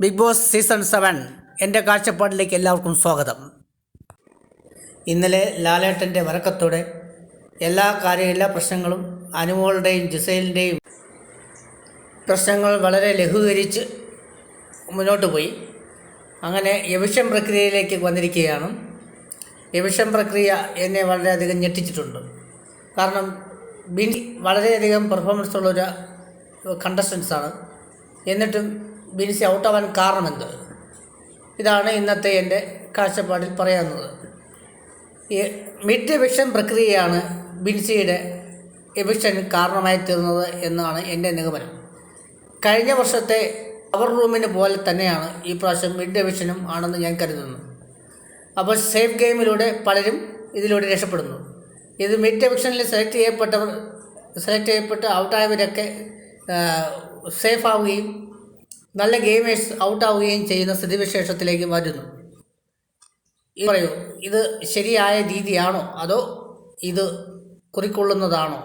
Big boss season 7 എൻ്റെ കാഴ്ചപ്പാടിലേക്ക് എല്ലാവർക്കും സ്വാഗതം. ഇന്നലെ ലാലേട്ടൻ്റെ വരക്കത്തോടെ എല്ലാ പ്രശ്നങ്ങളും അനുമോളുടെയും ജിസൈലിൻ്റെയും പ്രശ്നങ്ങൾ വളരെ ലഘൂകരിച്ച് മുന്നോട്ട് പോയി. അങ്ങനെ എവിക്ഷൻ പ്രക്രിയയിലേക്ക് വന്നിരിക്കുകയാണ്. എവിക്ഷൻ പ്രക്രിയ എന്നെ വളരെയധികം ഞെട്ടിച്ചിട്ടുണ്ട്. കാരണം ബിനി വളരെയധികം പെർഫോമൻസ് ഉള്ളൊരു കണ്ടസ്റ്റൻസാണ്. എന്നിട്ടും ബിൻസി ഔട്ടാവാൻ കാരണമെന്ത്? ഇതാണ് ഇന്നത്തെ എൻ്റെ കാഴ്ചപ്പാടിൽ പറയാവുന്നത്. മിഡ് എവിക്ഷൻ പ്രക്രിയയാണ് ബിൻസിയുടെ എവിക്ഷന് കാരണമായി തീർന്നത് എന്നാണ് എൻ്റെ നിഗമനം. കഴിഞ്ഞ വർഷത്തെ പവർ റൂമിന് പോലെ തന്നെയാണ് ഈ പ്രാവശ്യം മിഡ് എവിക്ഷനും ആണെന്ന് ഞാൻ കരുതുന്നു. അപ്പോൾ സേഫ് ഗെയിമിലൂടെ പലരും ഇതിലൂടെ രക്ഷപ്പെടുന്നു. ഇത് മിഡ് എവിക്ഷനിൽ സെലക്ട് ചെയ്യപ്പെട്ട് ഔട്ടായവരൊക്കെ സേഫ് ആവുകയും നല്ല ഗെയിമേഴ്സ് ഔട്ടാവുകയും ചെയ്യുന്ന സ്ഥിതിവിശേഷത്തിലേക്ക് വരുന്നു. പറയൂ, ഇത് ശരിയായ രീതിയാണോ അതോ ഇത് കുറിക്കൊള്ളുന്നതാണോ?